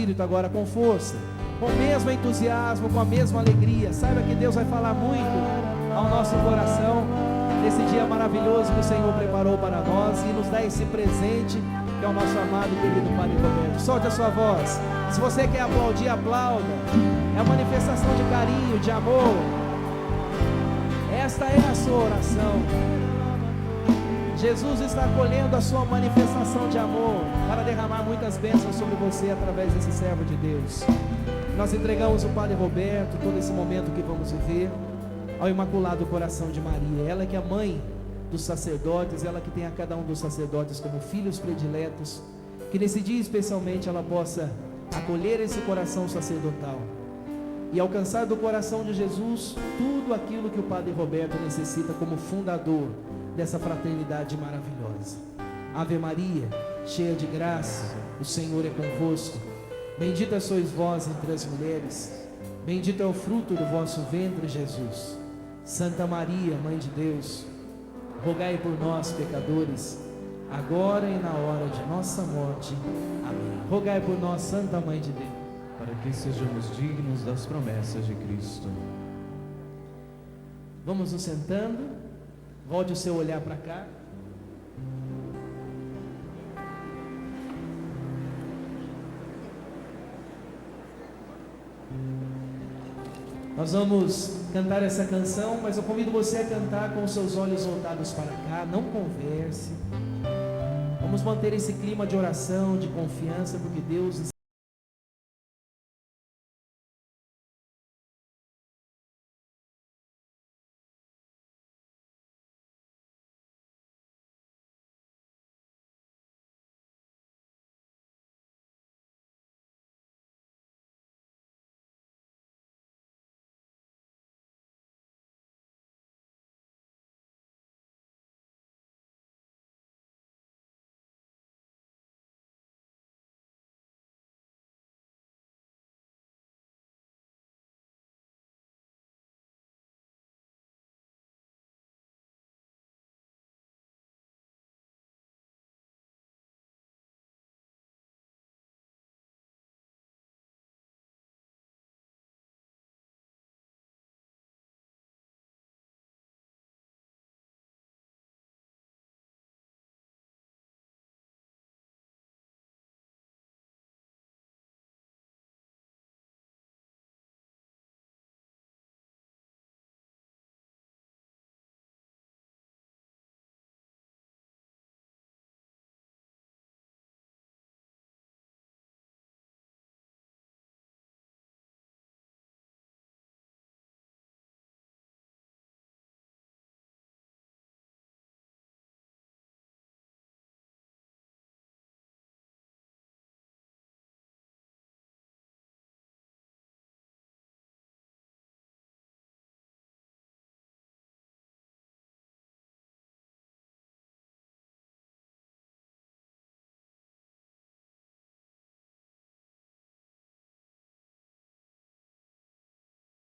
Espírito agora com força, com o mesmo entusiasmo, com a mesma alegria. Saiba que Deus vai falar muito ao nosso coração nesse dia maravilhoso que o Senhor preparou para nós e nos dá esse presente que é o nosso amado e querido Padre Roberto. Solte a sua voz. Se você quer aplaudir, aplauda. É a manifestação de carinho, de amor. Esta é a sua oração. Jesus está acolhendo a sua manifestação de amor para derramar muitas bênçãos sobre você através desse servo de Deus. Nós entregamos o Padre Roberto, todo esse momento que vamos viver, ao Imaculado Coração de Maria. Ela que é a mãe dos sacerdotes, ela que tem a cada um dos sacerdotes como filhos prediletos, que nesse dia especialmente ela possa acolher esse coração sacerdotal e alcançar do coração de Jesus tudo aquilo que o Padre Roberto necessita como fundador dessa fraternidade maravilhosa. Ave Maria, cheia de graça, o Senhor é convosco. Bendita sois vós entre as mulheres, bendito é o fruto do vosso ventre, Jesus. Santa Maria, Mãe de Deus, rogai por nós, pecadores, agora e na hora de nossa morte. Amém. Rogai por nós, Santa Mãe de Deus, para que sejamos dignos das promessas de Cristo. Vamos nos sentando. Volte o seu olhar para cá. Nós vamos cantar essa canção, mas eu convido você a cantar com os seus olhos voltados para cá. Não converse. Vamos manter esse clima de oração, de confiança, porque Deus está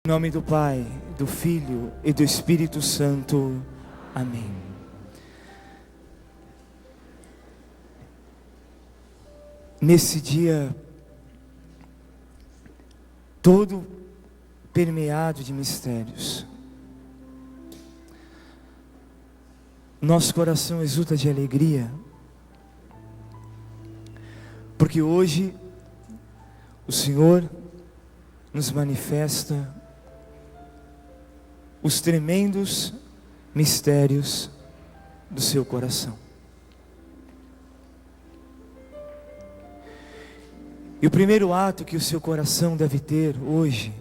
Em nome do Pai, do Filho e do Espírito Santo. Amém. Nesse dia, todo permeado de mistérios, nosso coração exulta de alegria, porque hoje o Senhor nos manifesta os tremendos mistérios do seu coração. E o primeiro ato que o seu coração deve ter hoje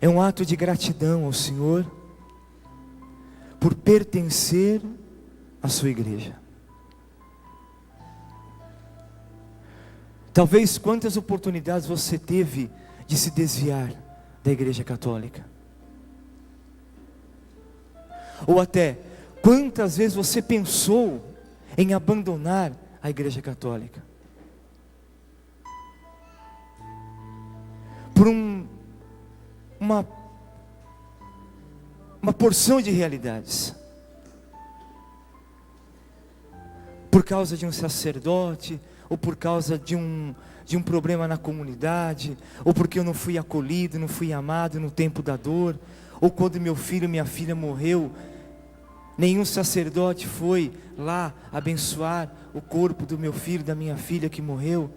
é um ato de gratidão ao Senhor por pertencer à sua igreja. Talvez quantas oportunidades você teve de se desviar da igreja católica. Ou até, quantas vezes você pensou em abandonar a igreja católica? Por uma porção de realidades. Por causa de um sacerdote, ou por causa de um problema na comunidade, ou porque eu não fui acolhido, não fui amado no tempo da dor, ou quando meu filho, minha filha morreu, nenhum sacerdote foi lá abençoar o corpo do meu filho, da minha filha que morreu,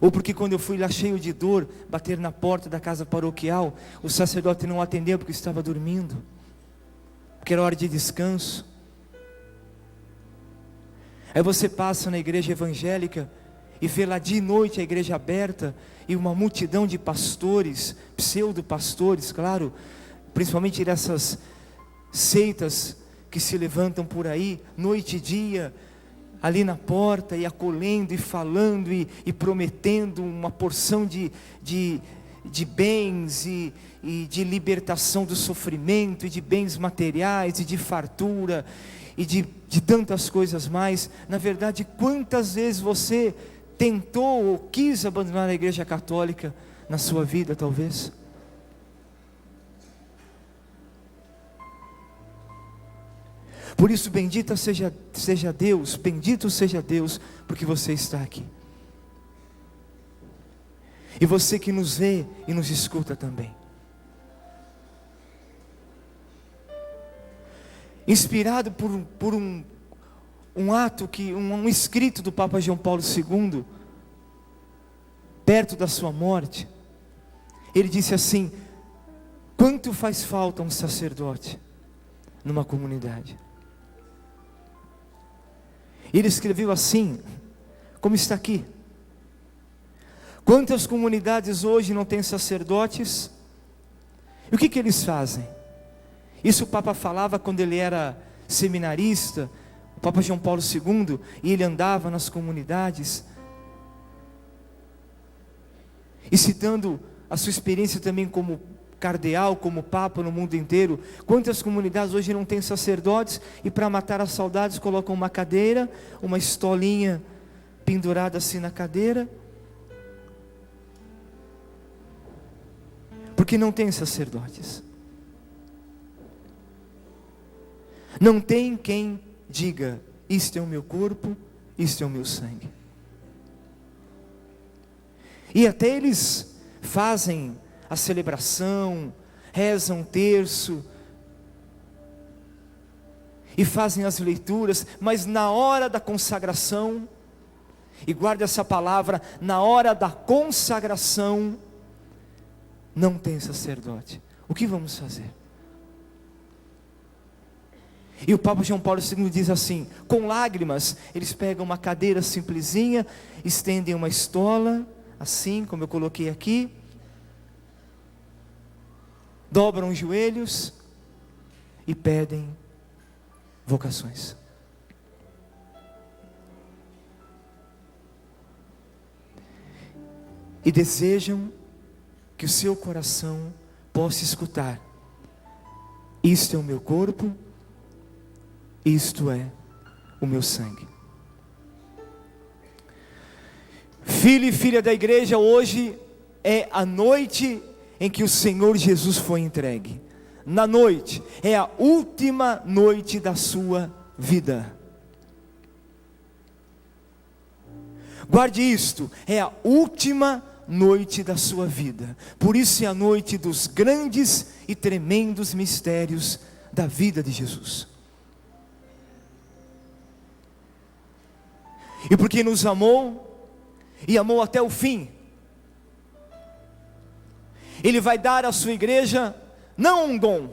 ou porque quando eu fui lá cheio de dor, bater na porta da casa paroquial, o sacerdote não atendeu porque estava dormindo, porque era hora de descanso. Aí você passa na igreja evangélica e vê lá de noite a igreja aberta e uma multidão de pastores, pseudo-pastores, claro, principalmente dessas seitas que se levantam por aí, noite e dia, ali na porta e acolhendo e falando e prometendo uma porção de bens e de libertação do sofrimento, e de bens materiais, e de fartura, e de tantas coisas mais. Na verdade, quantas vezes você tentou ou quis abandonar a igreja católica na sua vida, talvez? Por isso, bendito seja Deus, porque você está aqui. E você que nos vê e nos escuta também. Inspirado por um ato, um escrito do Papa João Paulo II, perto da sua morte, ele disse assim: quanto faz falta um sacerdote numa comunidade? Ele escreveu assim, como está aqui: quantas comunidades hoje não têm sacerdotes? E o que eles fazem? Isso o Papa falava quando ele era seminarista, o Papa João Paulo II, e ele andava nas comunidades, e citando a sua experiência também como cardeal, como Papa no mundo inteiro. Quantas comunidades hoje não têm sacerdotes, e para matar as saudades colocam uma cadeira, uma estolinha pendurada assim na cadeira, porque não tem sacerdotes. Não tem quem diga: isto é o meu corpo, isto é o meu sangue. E até eles fazem a celebração, rezam um terço, e fazem as leituras, mas na hora da consagração, e guarde essa palavra, na hora da consagração, não tem sacerdote. O que vamos fazer? E o Papa João Paulo II diz assim, com lágrimas, eles pegam uma cadeira simplesinha, estendem uma estola, assim como eu coloquei aqui, dobram os joelhos e pedem vocações. E desejam que o seu coração possa escutar: isto é o meu corpo, isto é o meu sangue. Filho e filha da igreja, hoje é a noite em que o Senhor Jesus foi entregue. Na noite, é a última noite da sua vida. Guarde isto, é a última noite da sua vida. Por isso é a noite dos grandes e tremendos mistérios da vida de Jesus. E porque nos amou, e amou até o fim, Ele vai dar à sua igreja, não um dom.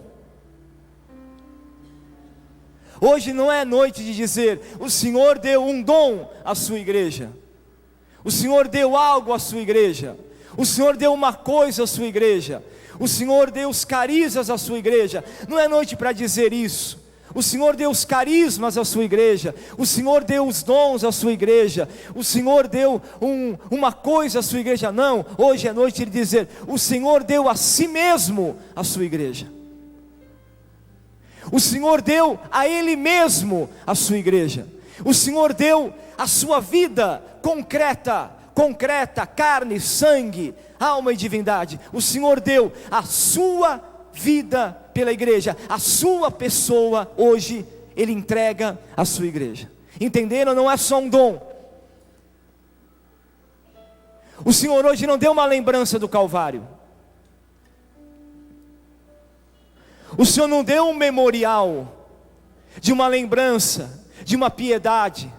Hoje não é noite de dizer, o Senhor deu um dom à sua igreja, o Senhor deu algo à sua igreja, o Senhor deu uma coisa à sua igreja, o Senhor deu os carismas à sua igreja. Não é noite para dizer isso. O Senhor deu os carismas à sua igreja, o Senhor deu os dons à sua igreja, o Senhor deu uma coisa à sua igreja. Não, hoje é noite de dizer, o Senhor deu a si mesmo à sua igreja. O Senhor deu a Ele mesmo à sua igreja. O Senhor deu a sua vida concreta, carne, sangue, alma e divindade. O Senhor deu a sua vida pela igreja, a sua pessoa hoje Ele entrega à sua igreja. Entenderam? Não é só um dom. O Senhor hoje não deu uma lembrança do Calvário. O Senhor não deu um memorial de uma lembrança, de uma piedade,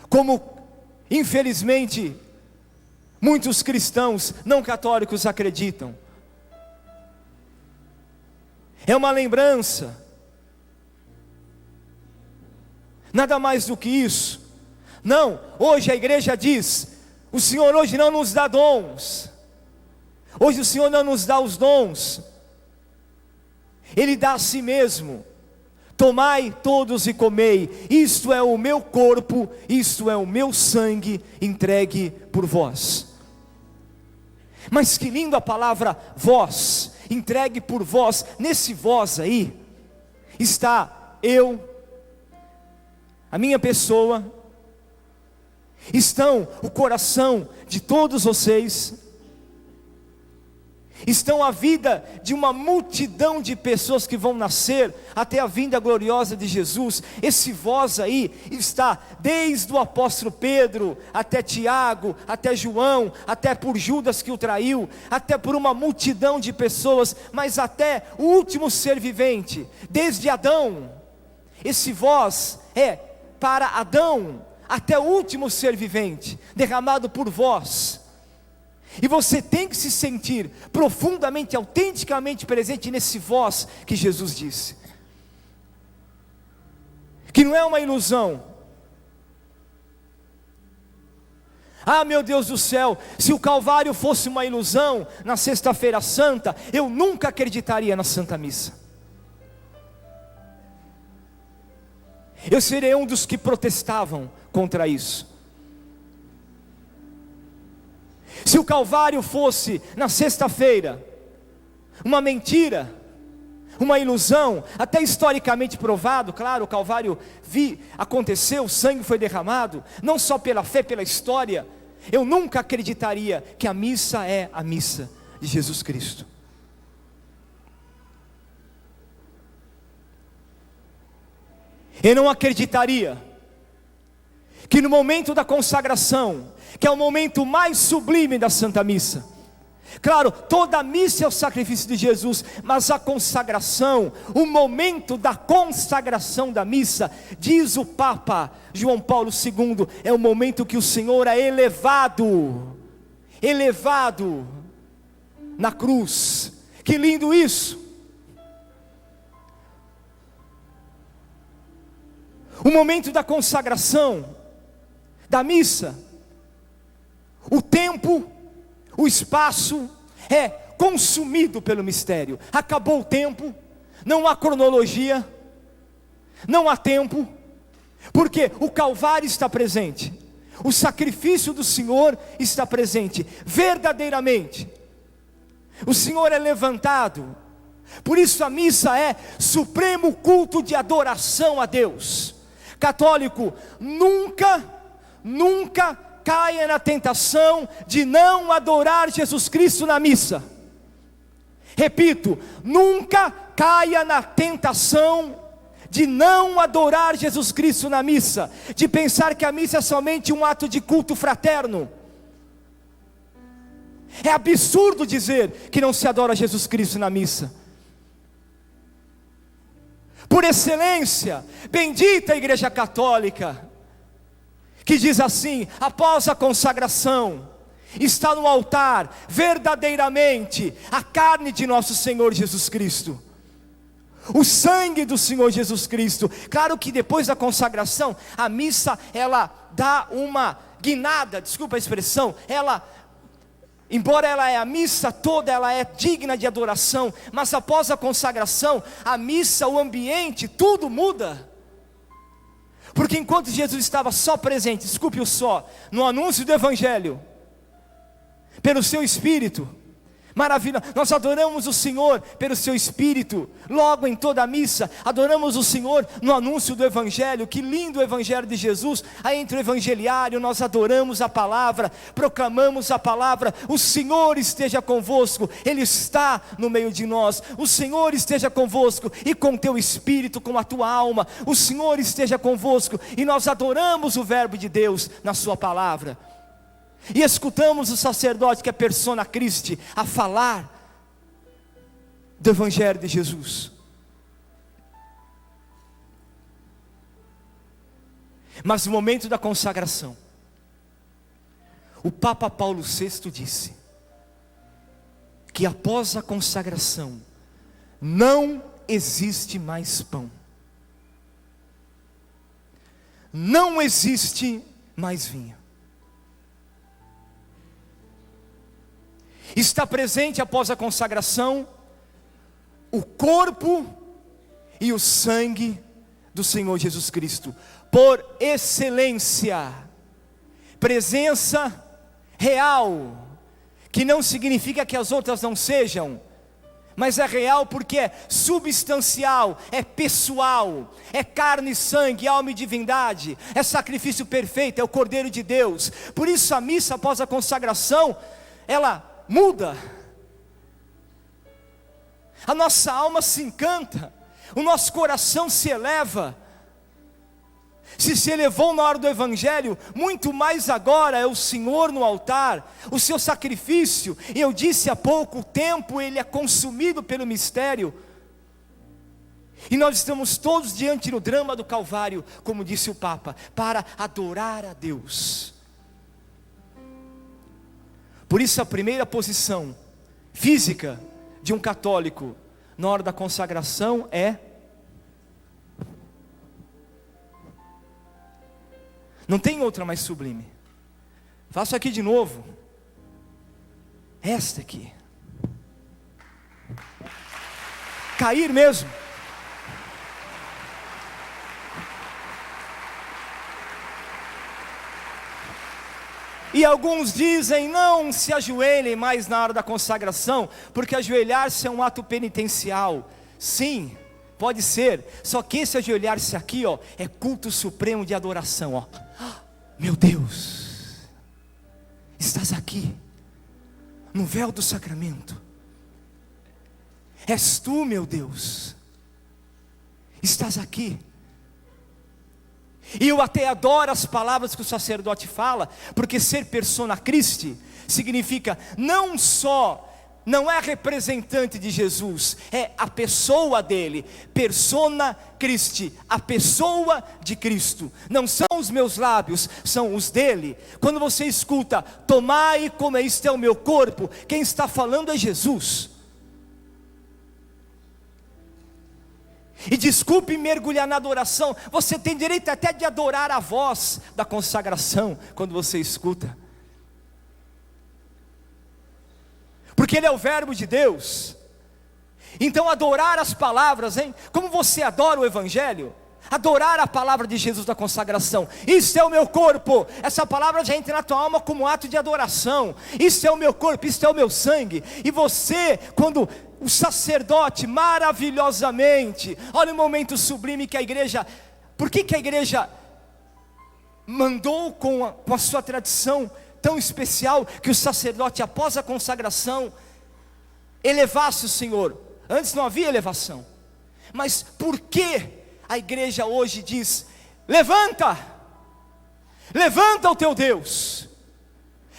como infelizmente muitos cristãos não católicos acreditam. É uma lembrança, nada mais do que isso. Não, hoje a igreja diz: o Senhor hoje não nos dá dons, hoje o Senhor não nos dá os dons, Ele dá a si mesmo. Tomai todos e comei, isto é o meu corpo, isto é o meu sangue, entregue por vós. Mas que lindo a palavra vós, entregue por vós. Nesse vós aí, está eu, a minha pessoa, estão o coração de todos vocês, estão a vida de uma multidão de pessoas que vão nascer até a vinda gloriosa de Jesus. Esse vós aí está desde o apóstolo Pedro, até Tiago, até João, até por Judas que o traiu, até por uma multidão de pessoas, mas até o último ser vivente, desde Adão. Esse vós é para Adão, até o último ser vivente, derramado por vós. E você tem que se sentir profundamente, autenticamente presente nesse vós que Jesus disse, que não é uma ilusão. Ah, meu Deus do céu, se o Calvário fosse uma ilusão na sexta-feira santa, eu nunca acreditaria na Santa Missa. Eu seria um dos que protestavam contra isso. Se o Calvário fosse na sexta-feira uma mentira, uma ilusão, até historicamente provado, claro, o Calvário aconteceu, o sangue foi derramado, não só pela fé, pela história, eu nunca acreditaria que a missa é a missa de Jesus Cristo. Eu não acreditaria que no momento da consagração, que é o momento mais sublime da Santa Missa, claro, toda a missa é o sacrifício de Jesus, mas a consagração, o momento da consagração da missa, diz o Papa João Paulo II, é o momento que o Senhor é elevado na cruz. Que lindo isso! O momento da consagração da missa, o tempo, o espaço é consumido pelo mistério. Acabou o tempo, não há cronologia, não há tempo, porque o Calvário está presente, o sacrifício do Senhor está presente, verdadeiramente. O Senhor é levantado, por isso a missa é supremo culto de adoração a Deus. Católico, nunca caia na tentação de não adorar Jesus Cristo na missa. Repito, nunca caia na tentação de não adorar Jesus Cristo na missa, de pensar que a missa é somente um ato de culto fraterno. É absurdo dizer que não se adora Jesus Cristo na missa. Por excelência, bendita a Igreja Católica, que diz assim: após a consagração, está no altar verdadeiramente a carne de nosso Senhor Jesus Cristo, o sangue do Senhor Jesus Cristo. Claro que depois da consagração, a missa ela dá uma guinada, desculpa a expressão, embora ela é a missa toda, ela é digna de adoração, mas após a consagração, a missa, o ambiente, tudo muda. Porque enquanto Jesus estava só presente, no anúncio do Evangelho, pelo seu Espírito, Maravilha, nós adoramos o Senhor pelo seu Espírito, logo em toda a missa, adoramos o Senhor no anúncio do Evangelho. Que lindo o Evangelho de Jesus, aí entre o evangeliário nós adoramos a palavra, proclamamos a palavra. O Senhor esteja convosco, Ele está no meio de nós. O Senhor esteja convosco, e com teu Espírito, com a tua alma, o Senhor esteja convosco, e nós adoramos o verbo de Deus na sua palavra. E escutamos o sacerdote, que é persona Christi, a falar do Evangelho de Jesus. Mas no momento da consagração, o Papa Paulo VI disse que após a consagração não existe mais pão, não existe mais vinho. Está presente após a consagração o corpo e o sangue do Senhor Jesus Cristo, por excelência, presença real, que não significa que as outras não sejam, mas é real porque é substancial, é pessoal, é carne e sangue, alma e divindade, é sacrifício perfeito, é o Cordeiro de Deus. Por isso a missa após a consagração, ela muda, a nossa alma se encanta, o nosso coração se eleva. Se elevou na hora do Evangelho, muito mais agora é o Senhor no altar, o seu sacrifício. E eu disse há pouco, o tempo ele é consumido pelo mistério, e nós estamos todos diante do drama do Calvário, como disse o Papa, para adorar a Deus. Por isso a primeira posição física de um católico na hora da consagração é: não tem outra mais sublime. Faço aqui de novo. Esta aqui. Cair mesmo. E alguns dizem: não se ajoelhem mais na hora da consagração, porque ajoelhar-se é um ato penitencial. Sim, pode ser, só que esse ajoelhar-se aqui, ó, é culto supremo de adoração, ó. Meu Deus, estás aqui, no véu do sacramento. És tu, meu Deus, estás aqui. E eu até adoro as palavras que o sacerdote fala, porque ser persona Christi significa não só, não é representante de Jesus, é a pessoa dele, persona Christi, a pessoa de Cristo. Não são os meus lábios, são os dele. Quando você escuta, tomai e comei, isto é o meu corpo, quem está falando é Jesus. E desculpe mergulhar na adoração, você tem direito até de adorar a voz da consagração, quando você escuta, porque ele é o verbo de Deus. Então adorar as palavras, hein? Como você adora o Evangelho, adorar a palavra de Jesus da consagração. Isso é o meu corpo, essa palavra já entra na tua alma como um ato de adoração. Isso é o meu corpo, isso é o meu sangue. E você, quando o sacerdote maravilhosamente, olha o momento sublime que a igreja, por que a igreja mandou com a sua tradição tão especial, que o sacerdote após a consagração elevasse o Senhor? Antes não havia elevação, mas por que a igreja hoje diz: levanta, levanta o teu Deus,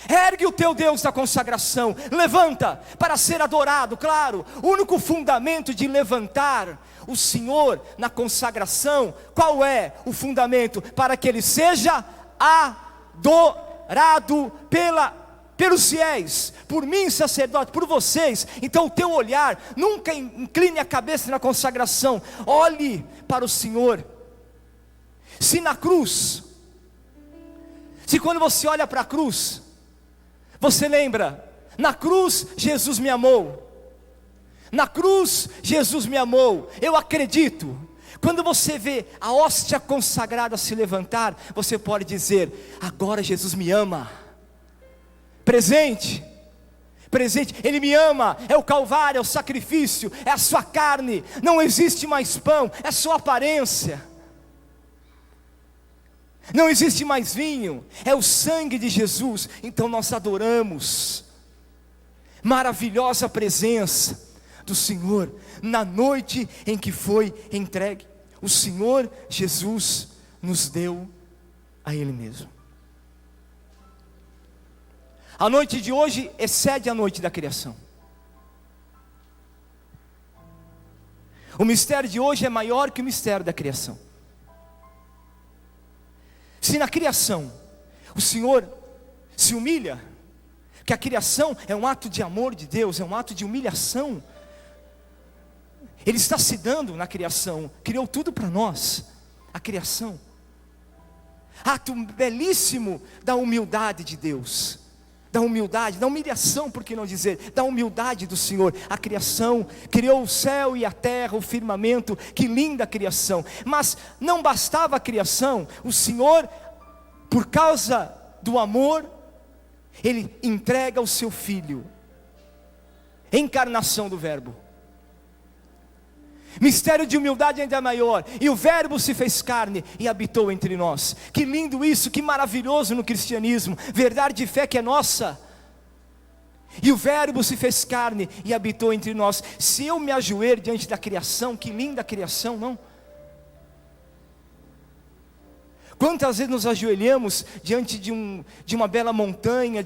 ergue o teu Deus da consagração, levanta para ser adorado. Claro, o único fundamento de levantar o Senhor na consagração, qual é o fundamento? Para que Ele seja adorado pelos fiéis, por mim sacerdote, por vocês. Então o teu olhar, nunca incline a cabeça na consagração, olhe para o Senhor. Se na cruz, se quando você olha para a cruz, você lembra, na cruz Jesus me amou, na cruz Jesus me amou, eu acredito. Quando você vê a hóstia consagrada se levantar, você pode dizer: agora Jesus me ama. Presente, presente. Ele me ama, é o Calvário, é o sacrifício, é a sua carne. Não existe mais pão, é só aparência. Não existe mais vinho, é o sangue de Jesus. Então nós adoramos. Maravilhosa presença do Senhor na noite em que foi entregue. O Senhor Jesus nos deu a Ele mesmo. A noite de hoje excede a noite da criação. O mistério de hoje é maior que o mistério da criação. Se na criação o Senhor se humilha, que a criação é um ato de amor de Deus, é um ato de humilhação. Ele está se dando na criação, criou tudo para nós, a criação. Ato belíssimo da humildade de Deus, da humildade, da humilhação, por que não dizer, da humildade do Senhor. A criação criou o céu e a terra, o firmamento, que linda criação. Mas não bastava a criação, o Senhor, por causa do amor, Ele entrega o seu Filho, encarnação do Verbo. Mistério de humildade ainda maior. E o Verbo se fez carne e habitou entre nós. Que lindo isso, que maravilhoso no cristianismo. Verdade de fé que é nossa. E o Verbo se fez carne e habitou entre nós. Se eu me ajoelho diante da criação, que linda criação, não? Quantas vezes nos ajoelhamos diante de uma bela montanha,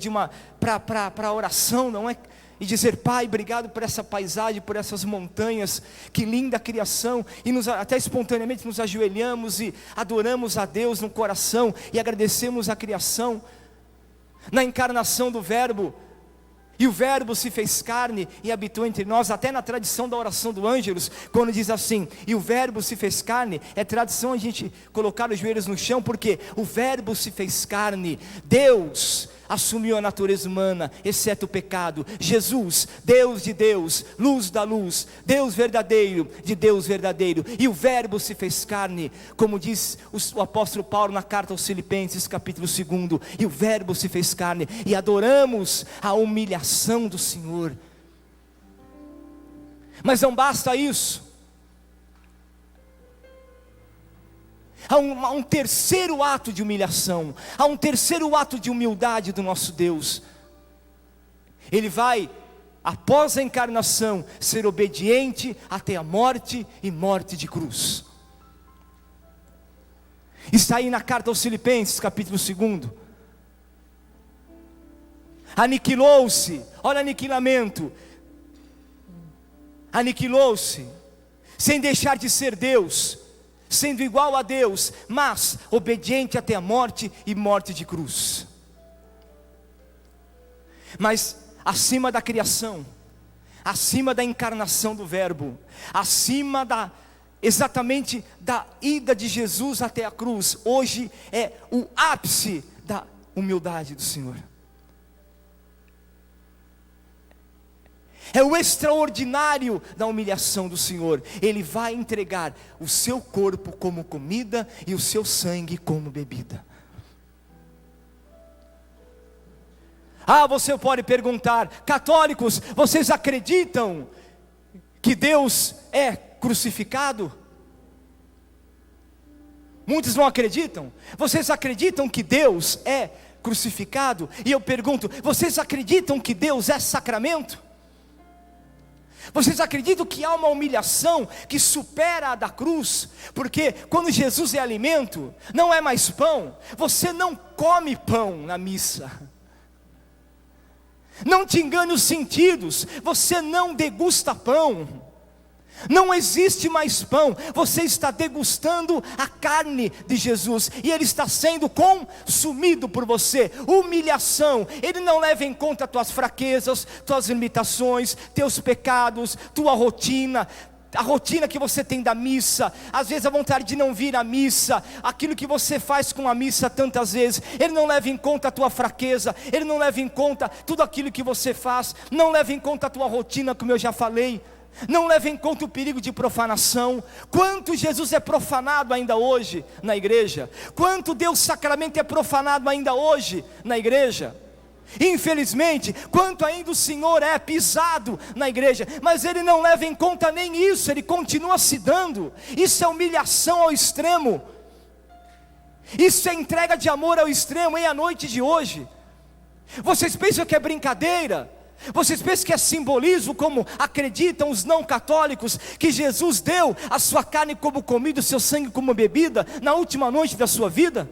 para oração, não é? E dizer: Pai, obrigado por essa paisagem, por essas montanhas, que linda criação. E até espontaneamente nos ajoelhamos e adoramos a Deus no coração e agradecemos a criação. Na encarnação do Verbo, e o Verbo se fez carne e habitou entre nós. Até na tradição da oração do Ângelus, quando diz assim, e o Verbo se fez carne, é tradição a gente colocar os joelhos no chão, porque o Verbo se fez carne. Deus assumiu a natureza humana, exceto o pecado. Jesus, Deus de Deus, luz da luz, Deus verdadeiro de Deus verdadeiro. E o Verbo se fez carne, como diz o apóstolo Paulo na carta aos Filipenses, capítulo 2. E o Verbo se fez carne, e adoramos a humilhação do Senhor. Mas não basta isso. Há um terceiro ato de humilhação, há um terceiro ato de humildade do nosso Deus. Ele vai, após a encarnação, ser obediente até a morte, e morte de cruz. Está aí na carta aos Filipenses, capítulo 2. Aniquilou-se, olha aniquilamento, aniquilou-se, sem deixar de ser Deus, sendo igual a Deus, mas obediente até a morte, e morte de cruz. Mas acima da criação, acima da encarnação do Verbo, acima exatamente da ida de Jesus até a cruz, hoje é o ápice da humildade do Senhor. É o extraordinário da humilhação do Senhor. Ele vai entregar o seu corpo como comida e o seu sangue como bebida. Você pode perguntar: católicos, vocês acreditam que Deus é crucificado? Muitos não acreditam. Vocês acreditam que Deus é crucificado? E eu pergunto: vocês acreditam que Deus é sacramento? Vocês acreditam que há uma humilhação que supera a da cruz? Porque quando Jesus é alimento, não é mais pão. Você não come pão na missa. Não te engane os sentidos, você não degusta pão. Não existe mais pão, você está degustando a carne de Jesus, e Ele está sendo consumido por você. Humilhação, Ele não leva em conta tuas fraquezas, tuas limitações, teus pecados, tua rotina, a rotina que você tem da missa, às vezes a vontade de não vir à missa, aquilo que você faz com a missa tantas vezes. Ele não leva em conta a tua fraqueza, Ele não leva em conta tudo aquilo que você faz, não leva em conta a tua rotina, como eu já falei. Não leva em conta o perigo de profanação. Quanto Jesus é profanado ainda hoje na igreja? Quanto Deus sacramento é profanado ainda hoje na igreja? Infelizmente, quanto ainda o Senhor é pisado na igreja, mas Ele não leva em conta nem isso, Ele continua se dando. Isso é humilhação ao extremo, isso é entrega de amor ao extremo. E a noite de hoje, vocês pensam que é brincadeira? Vocês pensam que é simbolismo, como acreditam os não católicos, que Jesus deu a sua carne como comida, o seu sangue como bebida, na última noite da sua vida?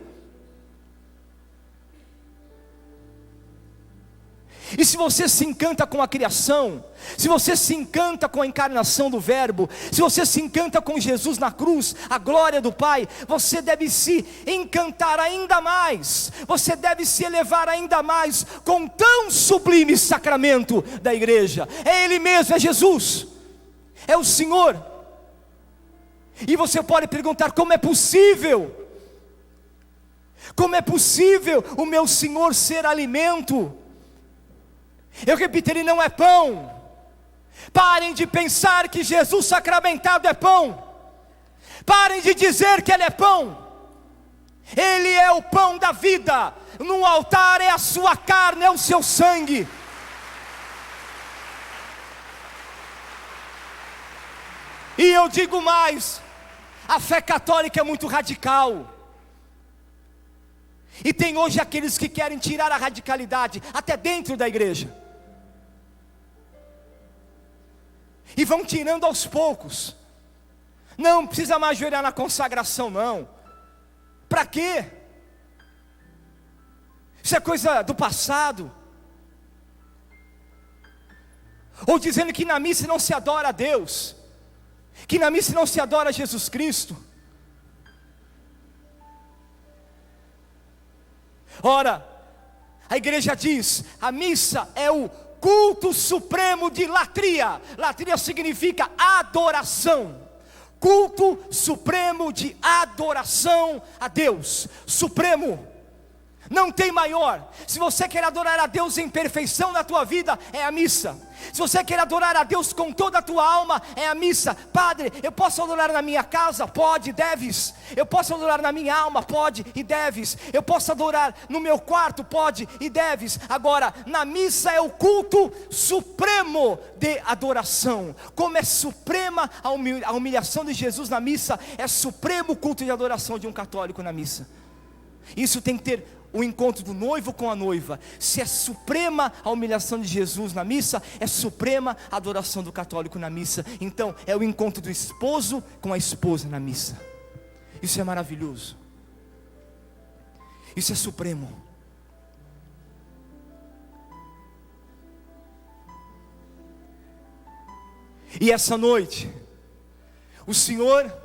E se você se encanta com a criação, se você se encanta com a encarnação do Verbo, se você se encanta com Jesus na cruz, a glória do Pai, você deve se encantar ainda mais, você deve se elevar ainda mais com tão sublime sacramento da igreja. É Ele mesmo, é Jesus, é o Senhor. E você pode perguntar: como é possível? Como é possível o meu Senhor ser alimento? Eu repito, Ele não é pão. Parem de pensar que Jesus sacramentado é pão. Parem de dizer que Ele é pão. Ele é o pão da vida. No altar é a sua carne, é o seu sangue. E eu digo mais: a fé católica é muito radical. E tem hoje aqueles que querem tirar a radicalidade até dentro da igreja, e vão tirando aos poucos. Não precisa mais ajoelhar na consagração, não. Para quê? Isso é coisa do passado. Ou dizendo que na missa não se adora a Deus, que na missa não se adora a Jesus Cristo. Ora, a igreja diz: a missa é o culto supremo de latria. Latria significa adoração. Culto supremo de adoração a Deus. Supremo. Não tem maior. Se você quer adorar a Deus em perfeição na tua vida, é a missa. Se você quer adorar a Deus com toda a tua alma, é a missa. Padre, eu posso adorar na minha casa? Pode, deves. Eu posso adorar na minha alma? Pode e deves. Eu posso adorar no meu quarto? Pode e deves. Agora, na missa é o culto supremo de adoração. Como é suprema a humilhação de Jesus na missa, é supremo o culto de adoração de um católico na missa. Isso tem que ter o encontro do noivo com a noiva. Se é suprema a humilhação de Jesus na missa, é suprema a adoração do católico na missa. Então é o encontro do esposo com a esposa na missa. Isso é maravilhoso. Isso é supremo. E essa noite o Senhor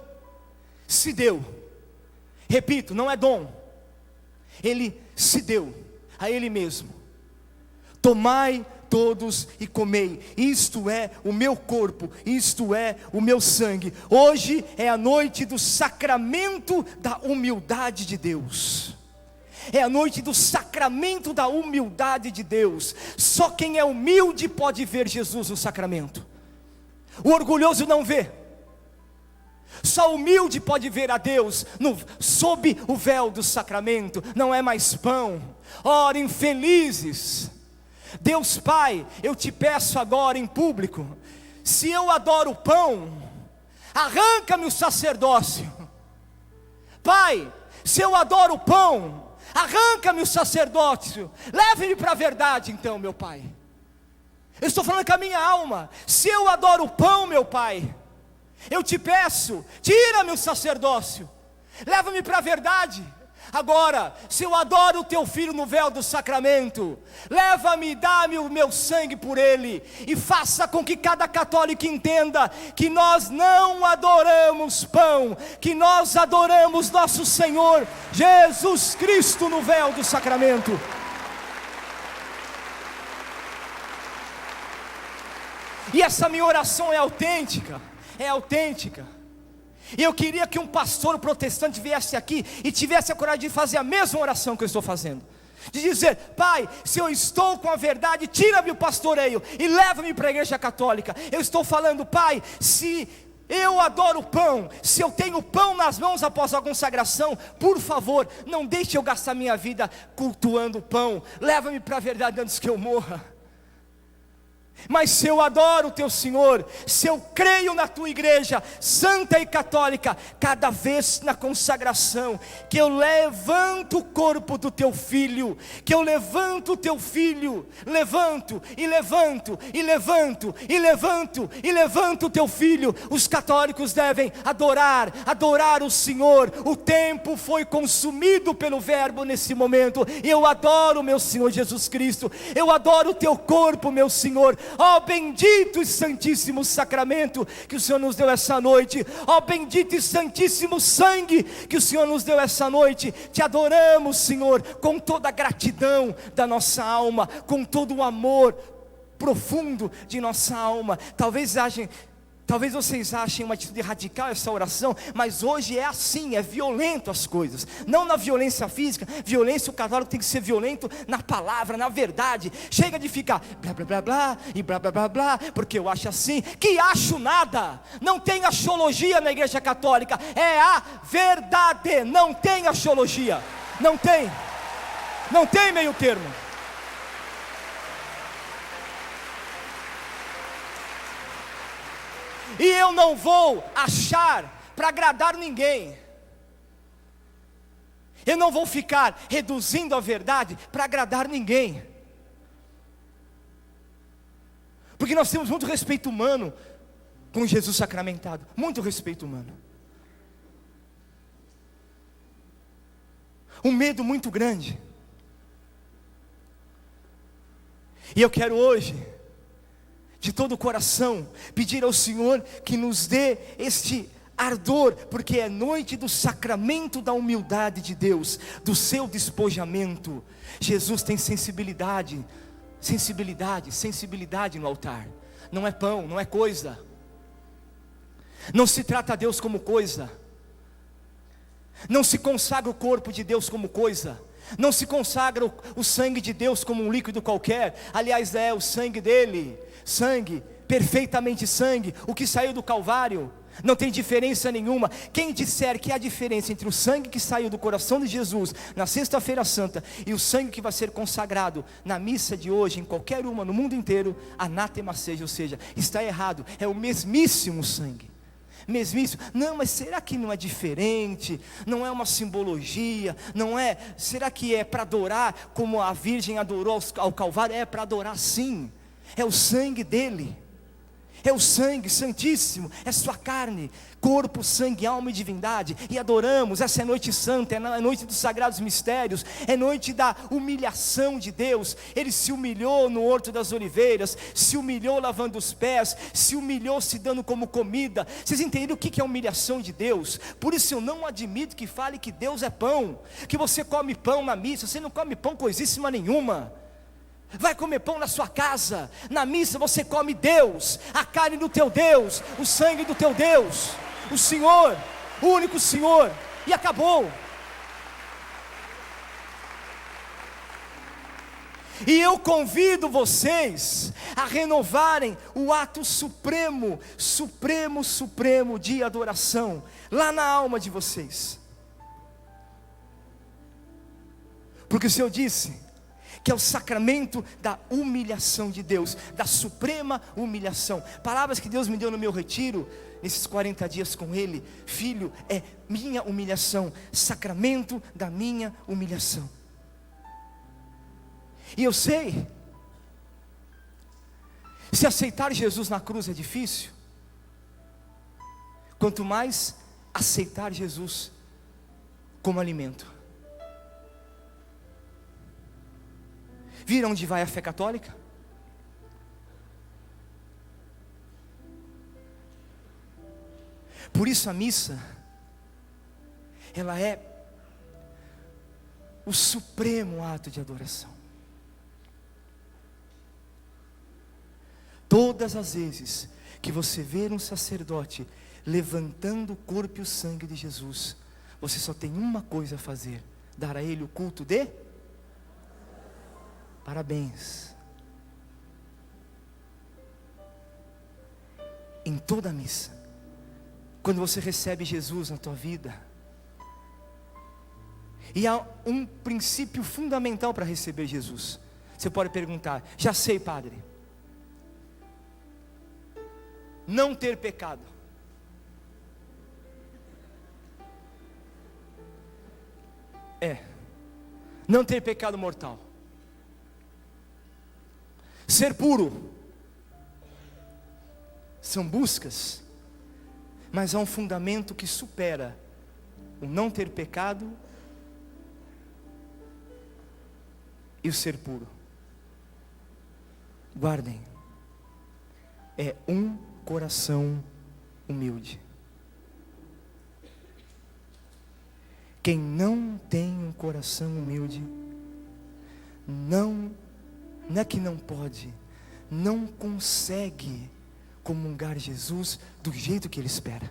se deu. Repito, não é dom. Ele se deu a Ele mesmo. Tomai todos e comei, isto é o meu corpo, isto é o meu sangue. Hoje é a noite do sacramento da humildade de Deus. É a noite do sacramento da humildade de Deus. Só quem é humilde pode ver Jesus no sacramento. O orgulhoso não vê. Só humilde pode ver a Deus sob o véu do sacramento. Não é mais pão. Ora, infelizes. Deus Pai, eu te peço agora em público: se eu adoro pão, arranca-me o sacerdócio. Pai, se eu adoro pão, arranca-me o sacerdócio. Leve-me para a verdade então, meu Pai. Eu estou falando com a minha alma. Se eu adoro pão, meu Pai, eu te peço, tira-me o sacerdócio, leva-me para a verdade. Agora, se eu adoro o teu filho no véu do sacramento, leva-me, dá-me o meu sangue por ele, e faça com que cada católico entenda que nós não adoramos pão, que nós adoramos nosso Senhor Jesus Cristo no véu do sacramento. E essa minha oração é autêntica. É autêntica. E eu queria que um pastor protestante viesse aqui e tivesse a coragem de fazer a mesma oração que eu estou fazendo, de dizer: Pai, se eu estou com a verdade, tira-me o pastoreio e leva-me para a igreja católica. Eu estou falando: Pai, se Eu adoro pão. Se eu tenho pão nas mãos após a consagração, por favor, não deixe eu gastar minha vida cultuando pão. Leva-me para a verdade antes que eu morra. Mas se eu adoro o teu Senhor, se eu creio na tua igreja santa e católica, cada vez na consagração, que eu levanto o corpo do teu filho, que eu levanto o teu filho, levanto e levanto e levanto e levanto e levanto o teu filho, os católicos devem adorar o Senhor. O tempo foi consumido pelo verbo nesse momento, e eu adoro meu Senhor Jesus Cristo, eu adoro o teu corpo, meu Senhor. Ó bendito e santíssimo sacramento que o Senhor nos deu essa noite, ó bendito e santíssimo sangue que o Senhor nos deu essa noite, te adoramos, Senhor, com toda a gratidão da nossa alma, com todo o amor profundo de nossa alma. Talvez vocês achem uma atitude radical essa oração, mas hoje é assim, é violento as coisas, não na violência física. Violência, o católico tem que ser violento na palavra, na verdade. Chega de ficar blá blá blá blá e blá blá blá blá, porque eu acho assim, que acho nada. Não tem axiologia na igreja católica, é a verdade, não tem axiologia, não tem meio termo. E eu não vou achar para agradar ninguém. Eu não vou ficar reduzindo a verdade para agradar ninguém. Porque nós temos muito respeito humano com Jesus sacramentado. Muito respeito humano. Um medo muito grande. E eu quero hoje, de todo o coração, pedir ao Senhor que nos dê este ardor, porque é noite do sacramento da humildade de Deus, do seu despojamento. Jesus tem sensibilidade no altar. Não é pão, não é coisa. Não se trata a Deus como coisa. Não se consagra o corpo de Deus como coisa. Não se consagra o sangue de Deus como um líquido qualquer. Aliás, é o sangue dele, sangue, perfeitamente sangue, o que saiu do Calvário. Não tem diferença nenhuma. Quem disser que há diferença entre o sangue que saiu do coração de Jesus na sexta-feira santa e o sangue que vai ser consagrado na missa de hoje, em qualquer uma no mundo inteiro, anátema seja, ou seja, está errado. É o mesmíssimo sangue. Mesmíssimo. Não, mas será que não é diferente? Não é uma simbologia? Não é? Será que é para adorar como a Virgem adorou ao Calvário? É para adorar, sim. É o sangue dele. É o sangue santíssimo, é sua carne, corpo, sangue, alma e divindade. E adoramos. Essa é noite santa, é noite dos sagrados mistérios, é noite da humilhação de Deus. Ele se humilhou no Horto das Oliveiras, se humilhou lavando os pés, se humilhou se dando como comida. Vocês entenderam o que é a humilhação de Deus? Por isso eu não admito que fale que Deus é pão, que você come pão na missa. Você não come pão coisíssima nenhuma. Vai comer pão na sua casa. Na missa você come Deus, a carne do teu Deus, o sangue do teu Deus, o Senhor, o único Senhor. E acabou. E eu convido vocês a renovarem o ato supremo de adoração lá na alma de vocês. Porque o Senhor disse que é o sacramento da humilhação de Deus, da suprema humilhação. Palavras que Deus me deu no meu retiro, nesses 40 dias com Ele. Filho, é minha humilhação, sacramento da minha humilhação. E eu sei, se aceitar Jesus na cruz é difícil, quanto mais aceitar Jesus como alimento. Viram onde vai a fé católica? Por isso a missa, ela é o supremo ato de adoração. Todas as vezes que você ver um sacerdote levantando o corpo e o sangue de Jesus, você só tem uma coisa a fazer: dar a Ele o culto de parabéns. Em toda a missa, quando você recebe Jesus na tua vida. E há um princípio fundamental para receber Jesus. Você pode perguntar: já sei, padre. Não ter pecado. Não ter pecado mortal. Ser puro. São buscas, mas há um fundamento que supera o não ter pecado e o ser puro. Guardem, é um coração humilde. Quem não tem um coração humilde, não é que não pode, não consegue comungar Jesus do jeito que Ele espera.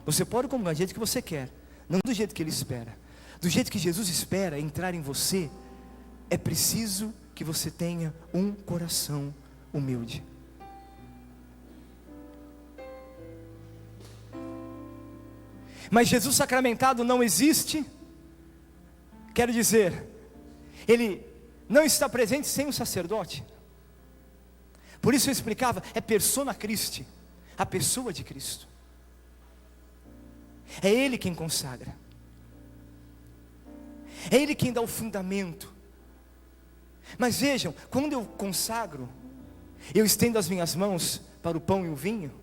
Você pode comungar do jeito que você quer, não do jeito que Ele espera. Do jeito que Jesus espera entrar em você, é preciso que você tenha um coração humilde. Mas Jesus sacramentado não existe. Quero dizer, Ele não está presente sem o sacerdote. Por isso eu explicava, é persona Christi, a pessoa de Cristo. É Ele quem consagra. É Ele quem dá o fundamento. Mas vejam, quando eu consagro, eu estendo as minhas mãos para o pão e o vinho,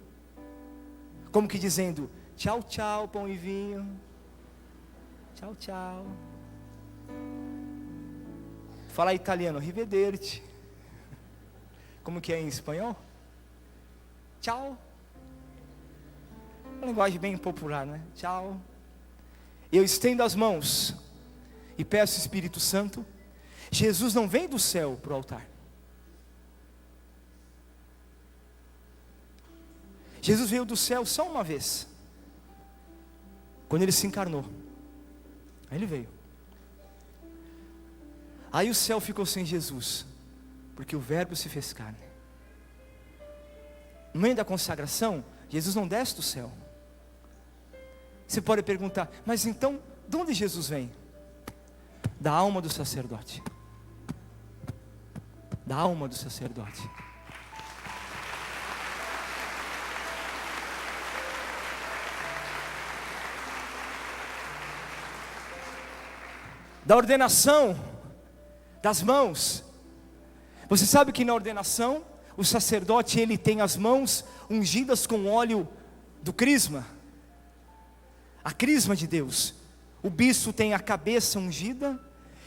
como que dizendo: tchau, tchau, pão e vinho. Tchau, tchau. Falar italiano, arrivederci. Como que é em espanhol? Tchau. Uma linguagem bem popular, né? Tchau. Eu estendo as mãos e peço o Espírito Santo. Jesus não vem do céu para o altar. Jesus veio do céu só uma vez, quando Ele se encarnou. Aí Ele veio. Aí o céu ficou sem Jesus, porque o Verbo se fez carne. No meio da consagração, Jesus não desce do céu. Você pode perguntar: mas então, de onde Jesus vem? Da alma do sacerdote. Da alma do sacerdote. Da ordenação das mãos. Você sabe que na ordenação o sacerdote, ele tem as mãos ungidas com óleo do crisma, a crisma de Deus. O bispo tem a cabeça ungida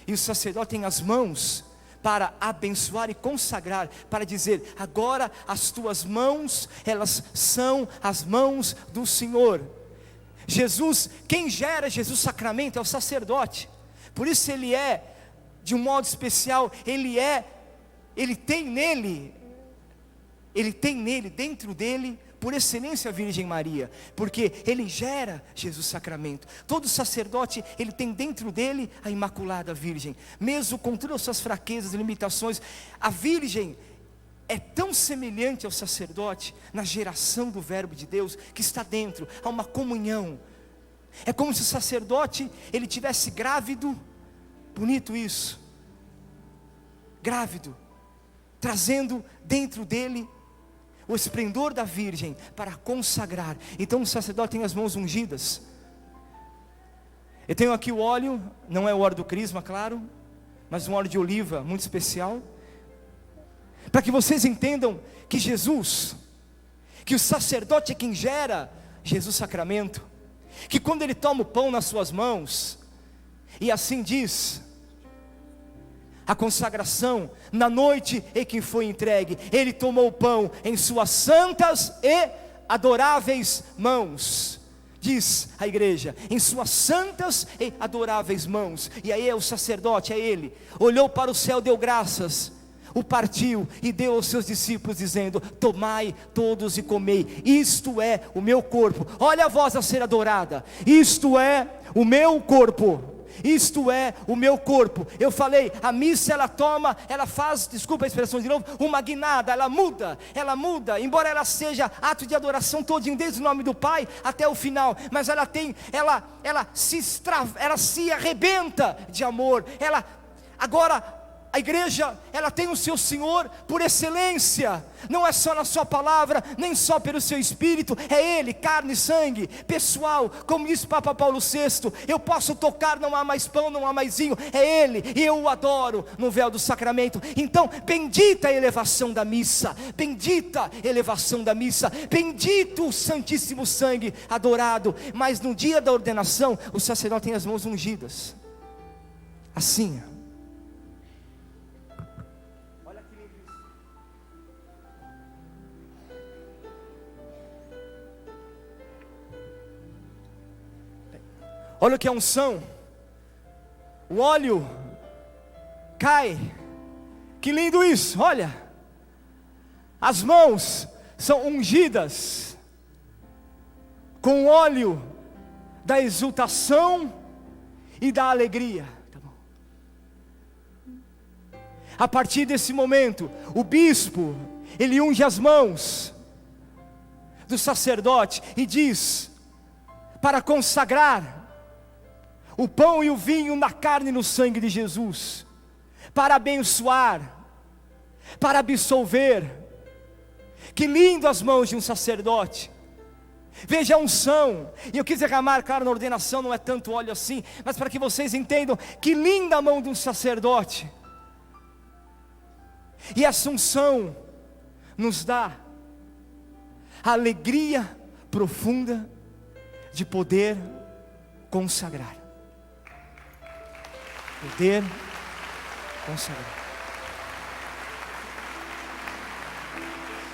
e o sacerdote tem as mãos para abençoar e consagrar, para dizer: agora as tuas mãos, elas são as mãos do Senhor. Jesus, quem gera Jesus sacramento é o sacerdote. Por isso Ele é, de um modo especial, Ele tem nele, dentro dele, por excelência, a Virgem Maria, porque Ele gera Jesus sacramento. Todo sacerdote, ele tem dentro dele a Imaculada Virgem, mesmo com todas as suas fraquezas e limitações. A Virgem é tão semelhante ao sacerdote na geração do Verbo de Deus, que está dentro, há uma comunhão. É como se o sacerdote, ele tivesse grávido, bonito isso, grávido, trazendo dentro dele o esplendor da Virgem para consagrar. Então o sacerdote tem as mãos ungidas. Eu tenho aqui o óleo, não é o óleo do crisma, claro, mas um óleo de oliva muito especial, para que vocês entendam que Jesus, que o sacerdote é quem gera Jesus sacramento, que quando ele toma o pão nas suas mãos, e assim diz a consagração, na noite em que foi entregue, ele tomou o pão em suas santas e adoráveis mãos, diz a igreja, em suas santas e adoráveis mãos. E aí é o sacerdote, é ele, olhou para o céu, deu graças, o partiu e deu aos seus discípulos, dizendo: tomai todos e comei, isto é o meu corpo. Olha a voz a ser adorada, isto é o meu corpo, isto é o meu corpo. Eu falei, a missa ela faz, desculpa a expressão de novo, uma guinada, ela muda, embora ela seja ato de adoração todinho, desde o nome do Pai até o final, mas ela se arrebenta de amor. Agora a igreja, ela tem o seu Senhor por excelência, não é só na sua palavra, nem só pelo seu Espírito, é Ele, carne e sangue, pessoal, como disse Papa Paulo VI, eu posso tocar, não há mais pão, não há mais vinho, é Ele, e eu o adoro no véu do sacramento. Então, bendita a elevação da missa, bendita a elevação da missa, bendito o Santíssimo Sangue adorado. Mas no dia da ordenação, o sacerdote tem as mãos ungidas, assim. Olha o que é unção. O óleo cai. Que lindo isso, olha. As mãos são ungidas com o óleo da exultação e da alegria. Tá bom. A partir desse momento, o bispo, ele unge as mãos do sacerdote e diz, para consagrar o pão e o vinho na carne e no sangue de Jesus, para abençoar, para absolver. Que lindo as mãos de um sacerdote. Veja a unção, e eu quis derramar, claro, na ordenação não é tanto óleo assim, mas para que vocês entendam, que linda a mão de um sacerdote. E essa unção nos dá a alegria profunda de poder consagrar. Poder consagrar.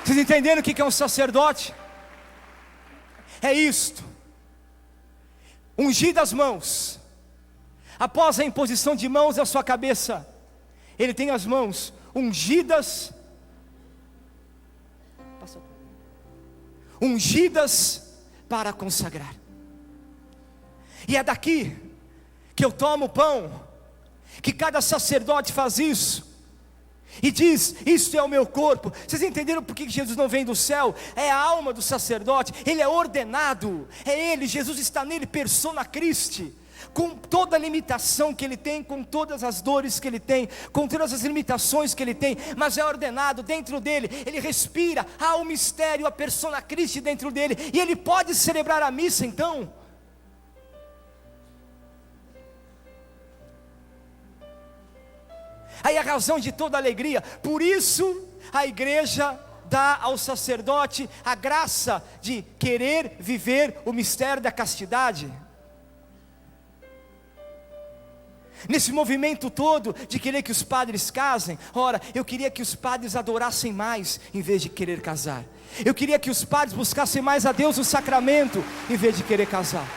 Vocês entenderam o que é um sacerdote? É isto. Ungir as mãos. Após a imposição de mãos à sua cabeça, ele tem as mãos ungidas. Ungidas para consagrar. E é daqui que eu tomo o pão, que cada sacerdote faz isso, e diz, isto é o meu corpo. Vocês entenderam por que Jesus não vem do céu? É a alma do sacerdote, ele é ordenado, é ele, Jesus está nele, persona Christi, com toda a limitação que ele tem, com todas as dores que ele tem, com todas as limitações que ele tem, mas é ordenado dentro dele, ele respira, há o mistério, a persona Christi dentro dele, e ele pode celebrar a missa então. Aí a razão de toda alegria, por isso a igreja dá ao sacerdote a graça de querer viver o mistério da castidade. Nesse movimento todo de querer que os padres casem, ora, eu queria que os padres adorassem mais em vez de querer casar. Eu queria que os padres buscassem mais a Deus no sacramento em vez de querer casar.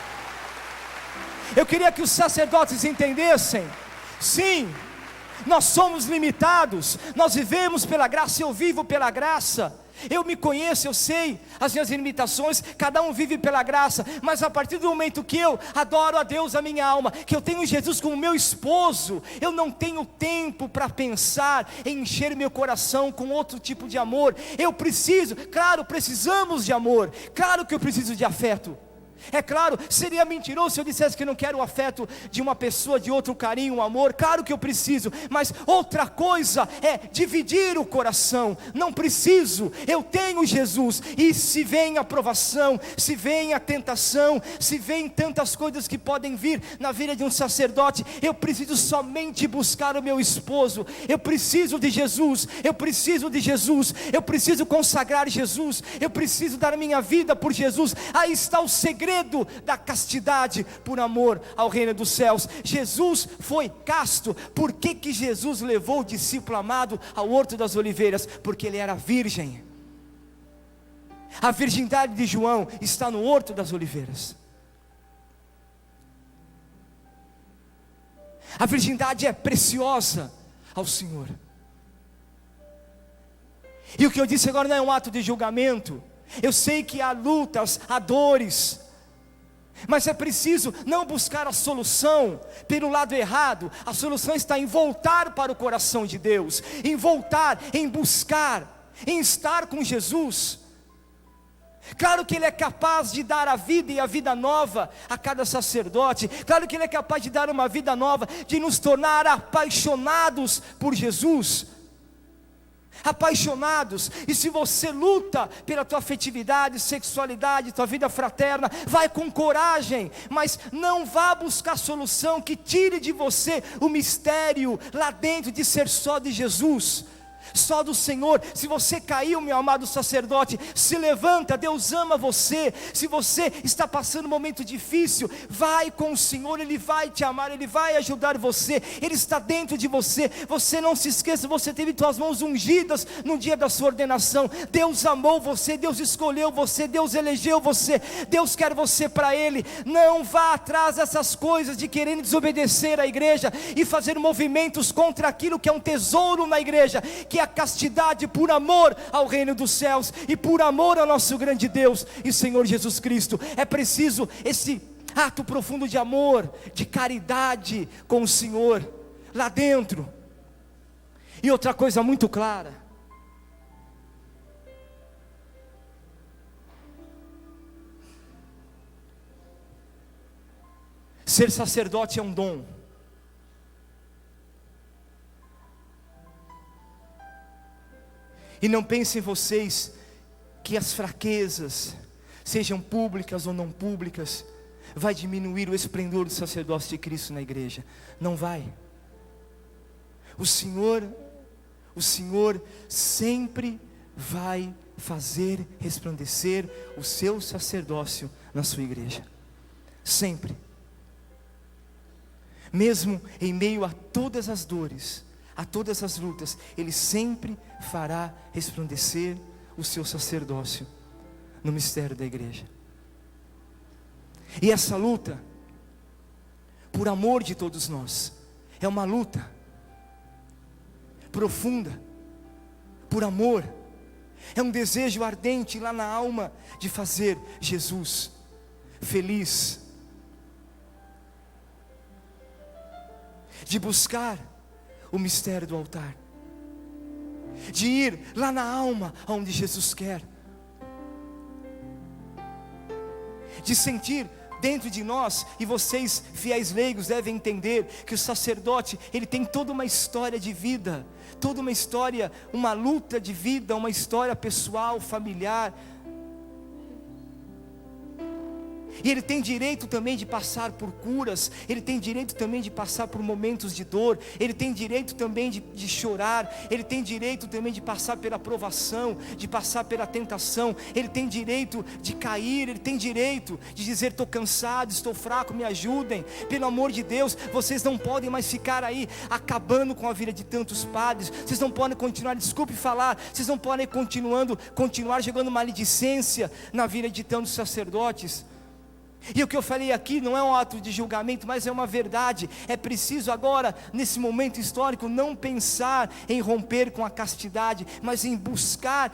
Eu queria que os sacerdotes entendessem, sim, nós somos limitados, nós vivemos pela graça, eu vivo pela graça, eu me conheço, eu sei as minhas limitações, cada um vive pela graça, mas a partir do momento que eu adoro a Deus, a minha alma, que eu tenho Jesus como meu esposo, eu não tenho tempo para pensar em encher meu coração com outro tipo de amor. Eu preciso, claro, precisamos de amor, claro que eu preciso de afeto. É claro, seria mentiroso se eu dissesse que não quero o afeto de uma pessoa, de outro carinho, um amor. Claro que eu preciso, mas outra coisa é dividir o coração. Não preciso, eu tenho Jesus. E se vem a provação, se vem a tentação, se vem tantas coisas que podem vir na vida de um sacerdote, eu preciso somente buscar o meu esposo. Eu preciso de Jesus, eu preciso de Jesus, eu preciso consagrar Jesus, eu preciso dar minha vida por Jesus. Aí está o segredo da castidade, por amor ao reino dos céus. Jesus foi casto. Por que Jesus levou o discípulo amado ao Horto das Oliveiras? Porque ele era virgem. A virgindade de João está no Horto das Oliveiras. A virgindade é preciosa ao Senhor. E o que eu disse agora não é um ato de julgamento. Eu sei que há lutas, há dores. Mas é preciso não buscar a solução pelo lado errado. A solução está em voltar para o coração de Deus, em voltar, em buscar, em estar com Jesus. Claro que Ele é capaz de dar a vida e a vida nova a cada sacerdote. Claro que Ele é capaz de dar uma vida nova, de nos tornar apaixonados por Jesus. Apaixonados. E se você luta pela tua afetividade, sexualidade, tua vida fraterna, vai com coragem, mas não vá buscar solução que tire de você o mistério lá dentro de ser só de Jesus, só do Senhor. Se você caiu, meu amado sacerdote, se levanta, Deus ama você. Se você está passando um momento difícil, vai com o Senhor, Ele vai te amar, Ele vai ajudar você, Ele está dentro de você. Você não se esqueça, você teve suas mãos ungidas no dia da sua ordenação. Deus amou você, Deus escolheu você, Deus elegeu você, Deus quer você para Ele. Não vá atrás dessas coisas de querer desobedecer a igreja e fazer movimentos contra aquilo que é um tesouro na igreja, que é a castidade, por amor ao reino dos céus e por amor ao nosso grande Deus e Senhor Jesus Cristo. É preciso esse ato profundo de amor, de caridade com o Senhor lá dentro. E outra coisa muito clara: ser sacerdote é um dom. E não pensem vocês que as fraquezas, sejam públicas ou não públicas, vai diminuir o esplendor do sacerdócio de Cristo na igreja. Não vai. O Senhor sempre vai fazer resplandecer o seu sacerdócio na sua igreja. Sempre. Mesmo em meio a todas as dores, a todas as lutas, Ele sempre fará resplandecer o seu sacerdócio no mistério da igreja. E essa luta, por amor de todos nós, é uma luta profunda, por amor, é um desejo ardente lá na alma de fazer Jesus feliz, de buscar o mistério do altar, de ir lá na alma onde Jesus quer, de sentir dentro de nós. E vocês, fiéis leigos, devem entender que o sacerdote, ele tem toda uma história de vida, toda uma história, uma luta de vida, uma história pessoal, familiar. E ele tem direito também de passar por curas, ele tem direito também de passar por momentos de dor, ele tem direito também de chorar, ele tem direito também de passar pela provação, de passar pela tentação, ele tem direito de cair, ele tem direito de dizer: estou cansado, estou fraco, me ajudem. Pelo amor de Deus, vocês não podem mais ficar aí acabando com a vida de tantos padres, vocês não podem continuar, desculpe falar, vocês não podem continuar jogando maledicência na vida de tantos sacerdotes. E o que eu falei aqui não é um ato de julgamento, mas é uma verdade. É preciso agora, nesse momento histórico, não pensar em romper com a castidade, mas em buscar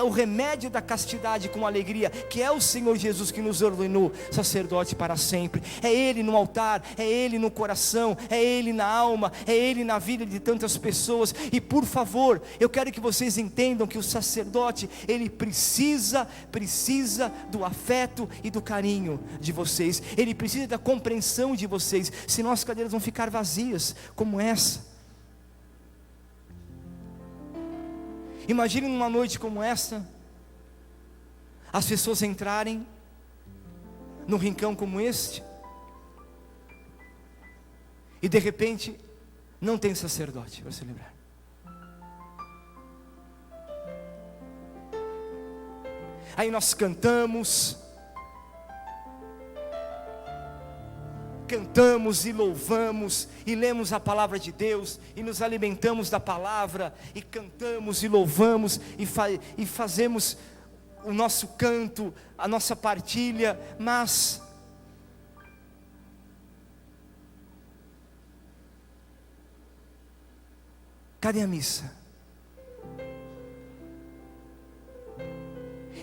o remédio da castidade com alegria, que é o Senhor Jesus, que nos ordenou sacerdote para sempre. É Ele no altar, é Ele no coração, é Ele na alma, é Ele na vida de tantas pessoas. E por favor, eu quero que vocês entendam que o sacerdote, ele precisa do afeto e do carinho de vocês, ele precisa da compreensão de vocês, senão as cadeiras vão ficar vazias, como essa. Imagine numa noite como essa, as pessoas entrarem num rincão como este, e de repente, não tem sacerdote para celebrar. Aí nós cantamos e louvamos, e lemos a palavra de Deus, e nos alimentamos da palavra, e cantamos e louvamos, e fazemos o nosso canto, a nossa partilha, mas cadê a missa?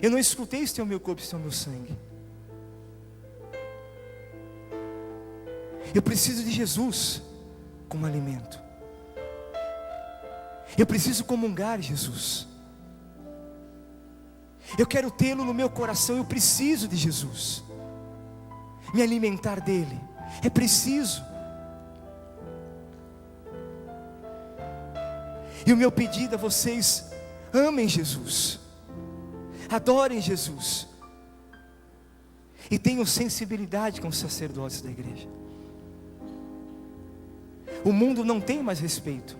Eu não escutei: este é o meu corpo, este é o meu sangue. Eu preciso de Jesus como alimento. Eu preciso comungar Jesus. Eu quero tê-lo no meu coração. Eu preciso de Jesus. Me alimentar dele é preciso. E o meu pedido a vocês: amem Jesus, adorem Jesus, e tenham sensibilidade com os sacerdotes da igreja. O mundo não tem mais respeito.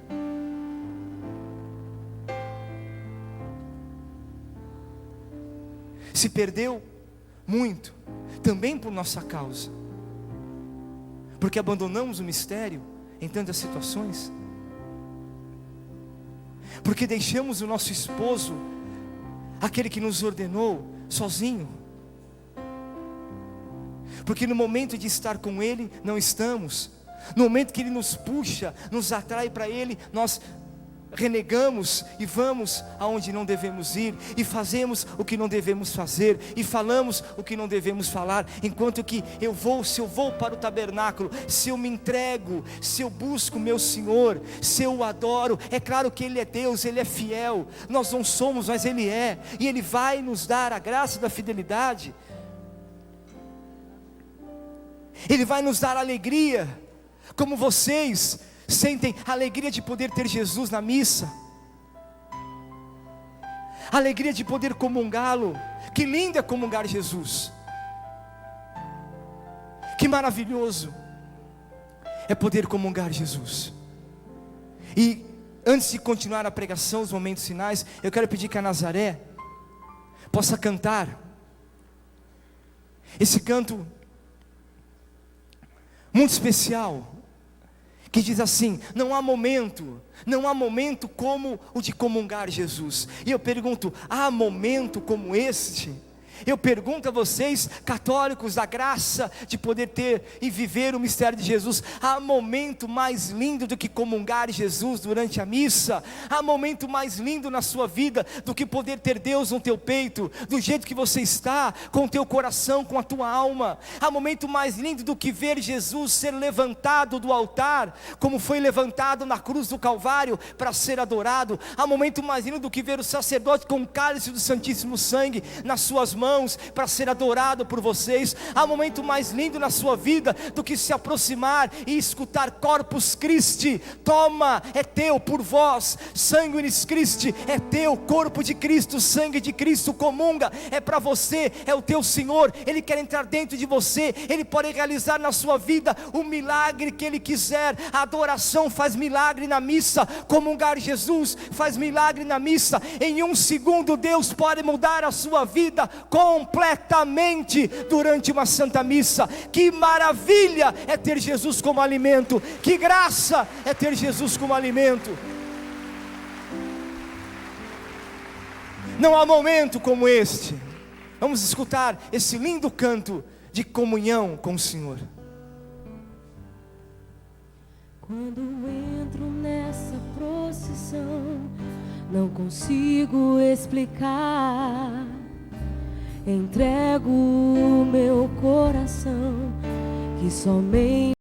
Se perdeu muito, também por nossa causa, porque abandonamos o mistério em tantas situações, porque deixamos o nosso esposo, aquele que nos ordenou, sozinho, porque no momento de estar com ele, não estamos. No momento que ele nos puxa, nos atrai para ele, nós renegamos e vamos aonde não devemos ir, e fazemos o que não devemos fazer, e falamos o que não devemos falar. Enquanto que se eu vou para o tabernáculo, se eu me entrego, se eu busco meu Senhor, se eu o adoro, é claro que Ele é Deus, Ele é fiel, nós não somos, mas Ele é, e Ele vai nos dar a graça da fidelidade, Ele vai nos dar alegria, como vocês sentem a alegria de poder ter Jesus na missa, a alegria de poder comungá-lo. Que lindo é comungar Jesus, que maravilhoso é poder comungar Jesus. E antes de continuar a pregação, os momentos finais, eu quero pedir que a Nazaré possa cantar esse canto muito especial, que diz assim: não há momento como o de comungar Jesus. E eu pergunto: há momento como este? Eu pergunto a vocês, católicos da graça de poder ter e viver o mistério de Jesus, há momento mais lindo do que comungar Jesus durante a missa? Há momento mais lindo na sua vida do que poder ter Deus no teu peito, do jeito que você está, com o teu coração, com a tua alma? Há momento mais lindo do que ver Jesus ser levantado do altar, como foi levantado na cruz do Calvário para ser adorado? Há momento mais lindo do que ver o sacerdote com o cálice do Santíssimo Sangue nas suas mãos para ser adorado por vocês? Há momento mais lindo na sua vida do que se aproximar e escutar Corpus Christi, toma, é teu por vós, Sanguinis Christi, é teu, corpo de Cristo, sangue de Cristo, comunga, é para você, é o teu Senhor, Ele quer entrar dentro de você, Ele pode realizar na sua vida o milagre que Ele quiser. A adoração faz milagre na missa, comungar Jesus faz milagre na missa. Em um segundo Deus pode mudar a sua vida completamente durante uma santa missa. Que maravilha é ter Jesus como alimento, que graça é ter Jesus como alimento. Não há momento como este. Vamos escutar esse lindo canto de comunhão com o Senhor. Quando entro nessa procissão, não consigo explicar. Entrego o meu coração, que somente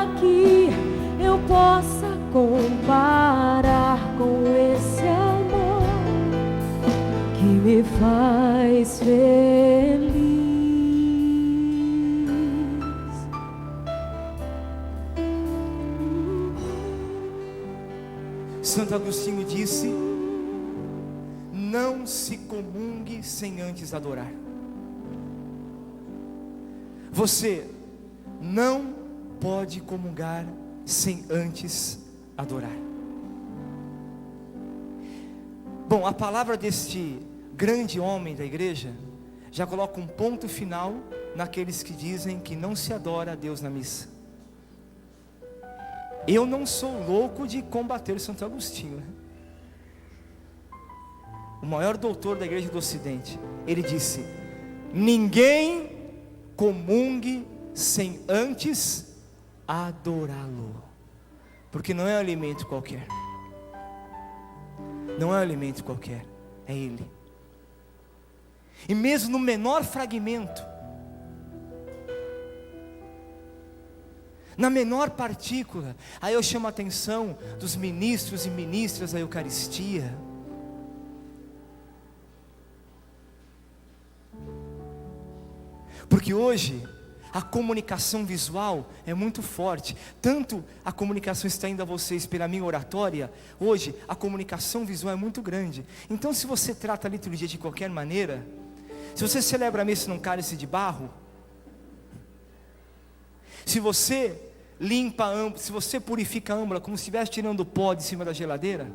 nada que eu possa comparar com esse amor que me faz feliz. Santo Agostinho disse: não se comungue sem antes adorar. Você não pode comungar sem antes adorar. Bom, a palavra deste grande homem da igreja já coloca um ponto final naqueles que dizem que não se adora a Deus na missa. Eu não sou louco de combater Santo Agostinho, né? O maior doutor da igreja do Ocidente, ele disse: ninguém comungue sem antes adorá-lo, porque não é um alimento qualquer, não é um alimento qualquer, é Ele. E mesmo no menor fragmento, na menor partícula, aí eu chamo a atenção dos ministros e ministras da Eucaristia. Porque hoje a comunicação visual é muito forte. Tanto a comunicação está indo a vocês pela minha oratória, hoje a comunicação visual é muito grande. Então, se você trata a liturgia de qualquer maneira, se você celebra a missa num cálice de barro, se você limpa a âmbula, se você purifica a âmbula como se estivesse tirando o pó de cima da geladeira,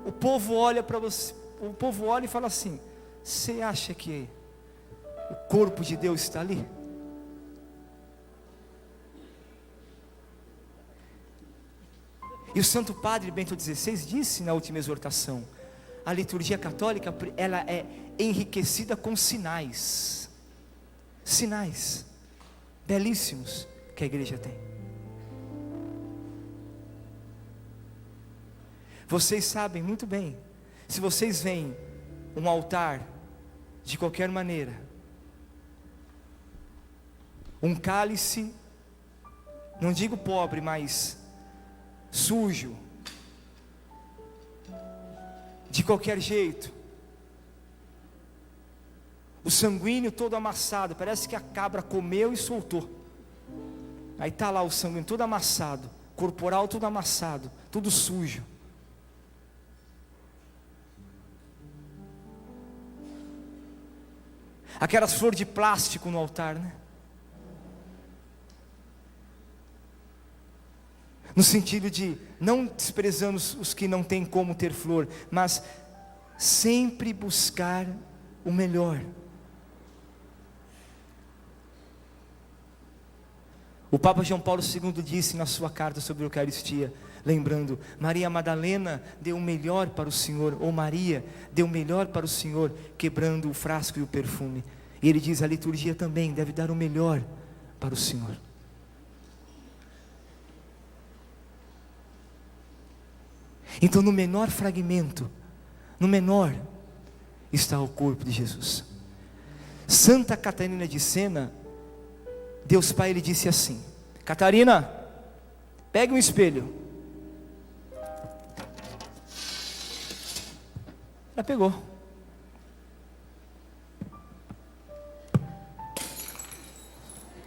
o povo olha para você, o povo olha e fala assim: você acha que o corpo de Deus está ali? E o Santo Padre Bento XVI disse na última exortação: a liturgia católica, ela é enriquecida com sinais, sinais belíssimos que a igreja tem. Vocês sabem muito bem, se vocês veem um altar de qualquer maneira, um cálice, não digo pobre, mas sujo, de qualquer jeito, o sanguíneo todo amassado, parece que a cabra comeu e soltou, aí está lá o sanguíneo todo amassado, corporal todo amassado, tudo sujo. Aquelas flores de plástico no altar, né? No sentido de, não desprezando os que não têm como ter flor, mas sempre buscar o melhor. O Papa João Paulo II disse na sua carta sobre a Eucaristia, lembrando: Maria Madalena deu o melhor para o Senhor, ou Maria deu o melhor para o Senhor, quebrando o frasco e o perfume. E ele diz: a liturgia também deve dar o melhor para o Senhor. Então, no menor fragmento, no menor, está o corpo de Jesus. Santa Catarina de Sena, Deus Pai, ele disse assim: Catarina, pegue um espelho. Ela pegou.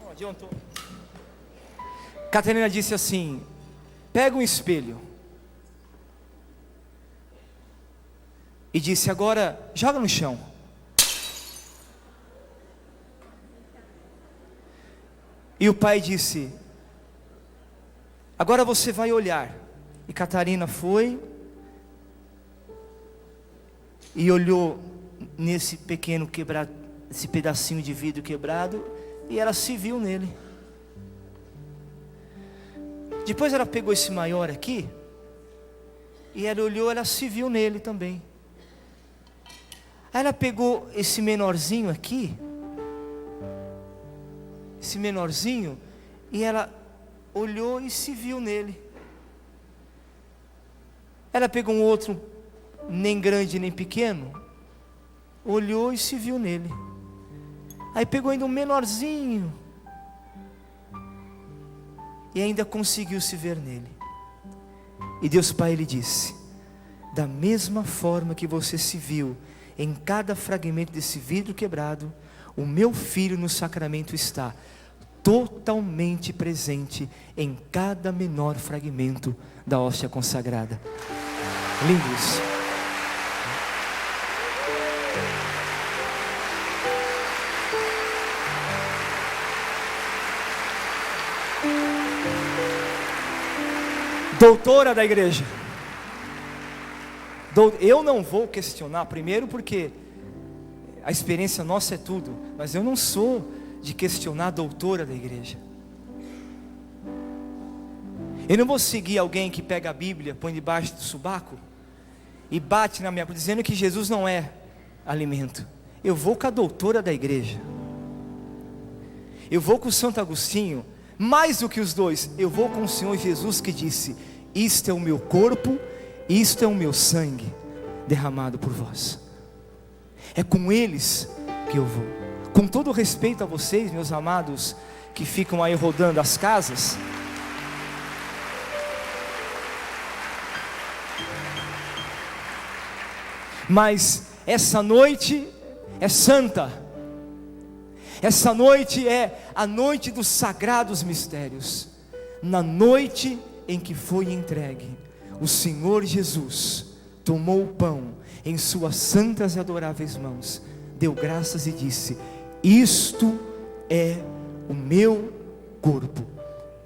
Não adiantou. Catarina disse assim: pega um espelho. E disse: agora joga no chão. E o pai disse: agora você vai olhar. E Catarina foi e olhou nesse pequeno quebrado, esse pedacinho de vidro quebrado, e ela se viu nele. Depois ela pegou esse maior aqui, e ela olhou, ela se viu nele também. Aí ela pegou esse menorzinho aqui, esse menorzinho, e ela olhou e se viu nele. Ela pegou um outro, nem grande nem pequeno, olhou e se viu nele. Aí pegou ainda um menorzinho, e ainda conseguiu se ver nele. E Deus Pai lhe disse: da mesma forma que você se viu em cada fragmento desse vidro quebrado, o meu filho no sacramento está totalmente presente em cada menor fragmento da hóstia consagrada. Lindo isso. Doutora da igreja. Eu não vou questionar, primeiro porque a experiência nossa é tudo, mas eu não sou de questionar a doutora da igreja. Eu não vou seguir alguém que pega a Bíblia, põe debaixo do sobaco e bate na minha, dizendo que Jesus não é alimento. Eu vou com a doutora da igreja. Eu vou com o Santo Agostinho, mais do que os dois, eu vou com o Senhor Jesus, que disse: isto é o meu corpo, isto é o meu sangue derramado por vós. É com eles que eu vou. Com todo respeito a vocês, meus amados, que ficam aí rodando as casas, mas essa noite é santa. Essa noite é a noite dos sagrados mistérios. Na noite em que foi entregue, o Senhor Jesus tomou o pão em suas santas e adoráveis mãos, deu graças e disse: isto é o meu corpo,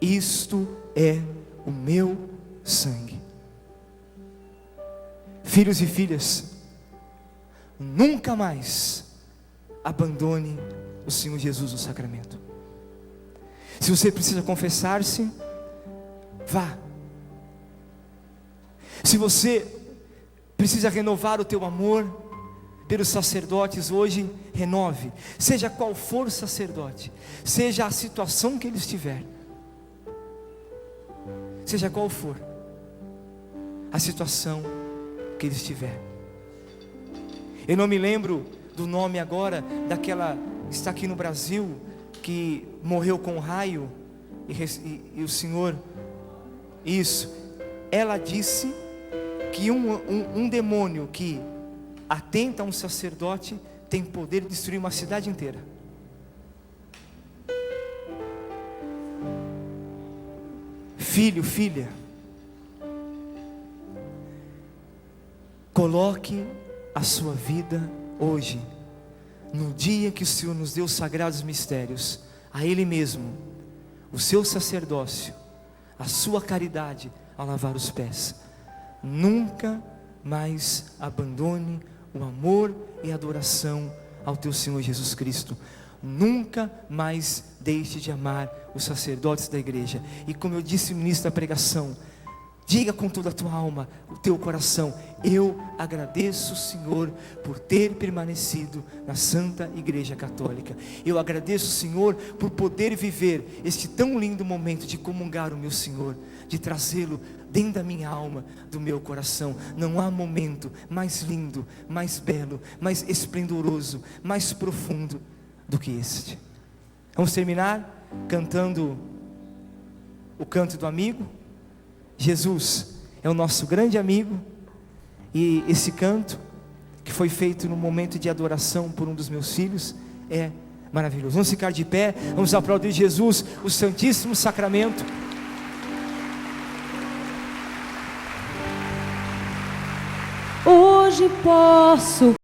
isto é o meu sangue. Filhos e filhas, nunca mais abandone o Senhor Jesus no sacramento. Se você precisa confessar-se, vá. Se você precisa renovar o teu amor pelos sacerdotes, hoje renove. Seja qual for o sacerdote, seja a situação que ele estiver, seja qual for a situação que ele estiver. Eu não me lembro do nome agora daquela, está aqui no Brasil, que morreu com um raio e o Senhor, isso, ela disse que um demônio que atenta a um sacerdote tem poder de destruir uma cidade inteira. Filho, filha, coloque a sua vida hoje, no dia que o Senhor nos deu os sagrados mistérios, a Ele mesmo, o seu sacerdócio, a sua caridade ao lavar os pés. Nunca mais abandone o amor e a adoração ao teu Senhor Jesus Cristo. Nunca mais deixe de amar os sacerdotes da igreja. E como eu disse no início da pregação, diga com toda a tua alma, o teu coração: eu agradeço, Senhor, por ter permanecido na Santa Igreja Católica. Eu agradeço, Senhor, por poder viver este tão lindo momento de comungar o meu Senhor, de trazê-lo dentro da minha alma, do meu coração. Não há momento mais lindo, mais belo, mais esplendoroso, mais profundo do que este. Vamos terminar cantando o canto do amigo. Jesus é o nosso grande amigo, e esse canto que foi feito no momento de adoração por um dos meus filhos é maravilhoso. Vamos ficar de pé, vamos aplaudir Jesus, o Santíssimo Sacramento. Hoje posso